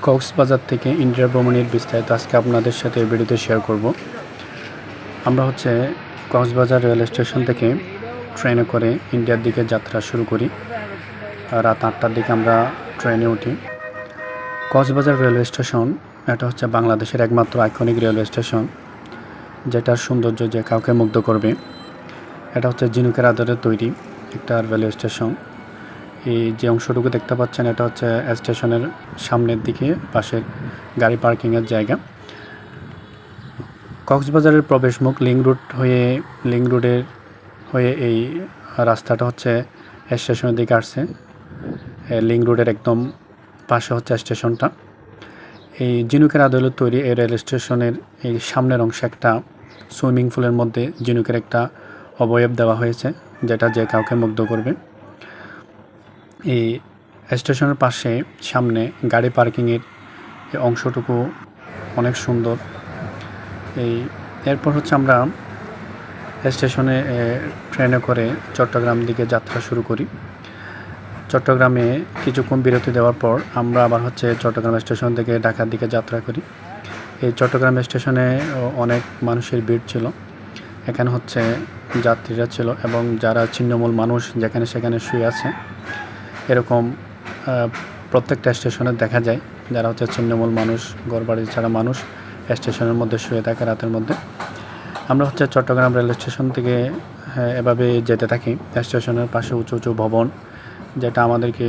কক্সবাজার থেকে ইন্ডিয়া ভ্রমণের বিস্তারিত আজকে আপনাদের সাথে এই ভিডিওতে শেয়ার করব। আমরা কক্সবাজার রেল স্টেশন থেকে ট্রেনে করে ইন্ডিয়ার দিকে যাত্রা শুরু করি। রাত 8টার দিকে আমরা ট্রেনে উঠি। কক্সবাজার রেলওয়ে স্টেশন এটা বাংলাদেশের একমাত্র আইকনিক রেলওয়ে স্টেশন, যেটার সৌন্দর্য যে কাউকে মুগ্ধ করবে। এটা ঝিনুকের আদরে তৈরি একটা রেলওয়ে স্টেশন। এই যে অংশটুকু দেখতে পাচ্ছেন এটা স্টেশনের সামনের দিকে পাশের গাড়ি পার্কিংয়ের জায়গা। কক্সবাজারের প্রবেশমুখ লিংক রোডের হয়ে এই রাস্তাটা স্টেশনের দিকে আসছে। লিংক রোডের একদম পাশে স্টেশনটা। এই ঝিনুকের আদলে তৈরি এই রেল স্টেশনের এই সামনের অংশে একটা সুইমিং পুলের মধ্যে ঝিনুকের একটা অবয়ব দেওয়া হয়েছে, যেটা যে কাউকে মুগ্ধ করবে। এই স্টেশনের পাশে সামনে গাড়ি পার্কিংয়ের এই অংশটুকু অনেক সুন্দর। এরপর আমরা স্টেশনে ট্রেনে করে চট্টগ্রাম দিকে যাত্রা শুরু করি। চট্টগ্রামে কিছুক্ষণ বিরতি দেওয়ার পর আমরা আবার চট্টগ্রাম স্টেশন থেকে ঢাকার দিকে যাত্রা করি। এই চট্টগ্রাম স্টেশনে অনেক মানুষের ভিড় ছিল। এখানে যাত্রীরা ছিল এবং যারা ছিন্নমূল মানুষ যেখানে সেখানে শুয়ে আছে, এরকম প্রত্যেকটা স্টেশনে দেখা যায়। যারা ছিন্নমূল মানুষ, ঘরবাড়ি ছাড়া মানুষ স্টেশনের মধ্যে শুয়ে থাকে রাতের মধ্যে। আমরা চট্টগ্রাম রেল স্টেশন থেকে এভাবে যেতে থাকি। স্টেশনের পাশে উঁচু উঁচু ভবন, যেটা আমাদেরকে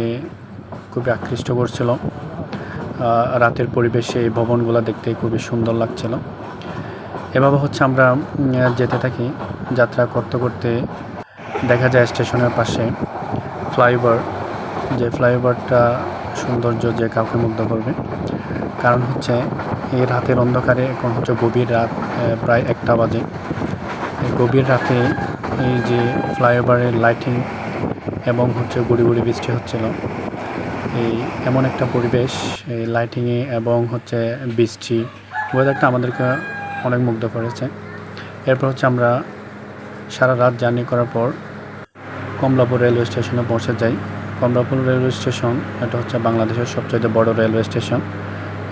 খুবই আকৃষ্ট করছিল। রাতের পরিবেশে এই ভবনগুলো দেখতে খুবই সুন্দর লাগছিল। এভাবে আমরা যেতে থাকি। যাত্রা করতে করতে দেখা যায় স্টেশনের পাশে ফ্লাইওভার, যে ফ্লাইওভারটা সৌন্দর্য যে কাউকে মুগ্ধ করবে। কারণ এই রাতের অন্ধকারে, এখন গভীর রাত, প্রায় 1টা বাজে। এই গভীর রাতে এই যে ফ্লাইওভারের লাইটিং এবং গুড়ি গুড়ি বৃষ্টি হচ্ছিল, এই এমন একটা পরিবেশ, এই লাইটিংয়ে এবং বৃষ্টি, ওয়েদারটা আমাদেরকে অনেক মুগ্ধ করেছে। এরপর আমরা সারা রাত জার্নি করার পর কমলাপুর রেলওয়ে স্টেশনে পৌঁছে যাই। কমলাপুর রেলওয়ে স্টেশন এটা বাংলাদেশের সবচেয়ে বড় রেলওয়ে স্টেশন।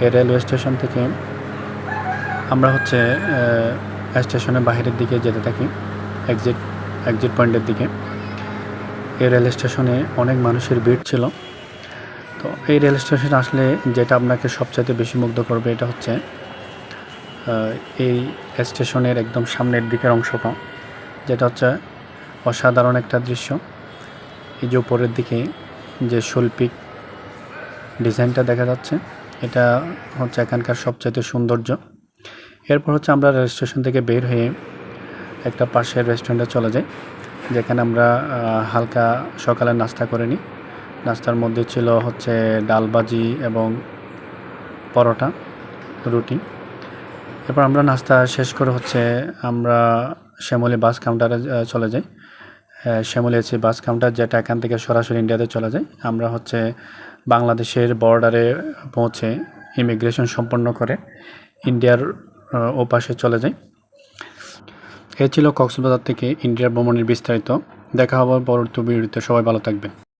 এই রেলওয়ে স্টেশন থেকে আমরা স্টেশনের বাইরের দিকে যেতে থাকি, এক্সিট পয়েন্টের দিকে। এই রেল স্টেশনে অনেক মানুষের ভিড় ছিল। তো এই রেল স্টেশনে আসলে যেটা আপনাকে সবচাইতে বেশি মুগ্ধ করবে, এটা এই স্টেশনের একদম সামনের দিকের অংশটা, যেটা অসাধারণ একটা দৃশ্য। এই যে উপরের দিকে যে শৈল্পিক ডিজাইনটা দেখা যাচ্ছে, এটা এখানকার সবচাইতে সৌন্দর্য। এরপর আমরা রেল স্টেশন থেকে বের হয়ে একটা পাশের রেস্টুরেন্টে চলে যাই, যেখানে আমরা হালকা সকালের নাস্তা করে নিই। নাস্তার মধ্যে ছিল ডাল ভাজি এবং পরোটা, রুটি। এরপর আমরা নাস্তা শেষ করে আমরা শ্যামলী বাস কাউন্টারে চলে যাই। শ্যামলী এসি বাস কাউন্টার, যেটা এখান থেকে সরাসরি ইন্ডিয়াতে চলে যায়। আমরা বাংলাদেশের বর্ডারে পৌঁছে ইমিগ্রেশন সম্পন্ন করে ইন্ডিয়ার ওপাশে চলে যাই। এ ছিল কক্সবাজার থেকে ইন্ডিয়ার ভ্রমণের বিস্তারিত। দেখা হবে পরবর্তী ভিডিওতে। সবাই ভালো থাকবেন।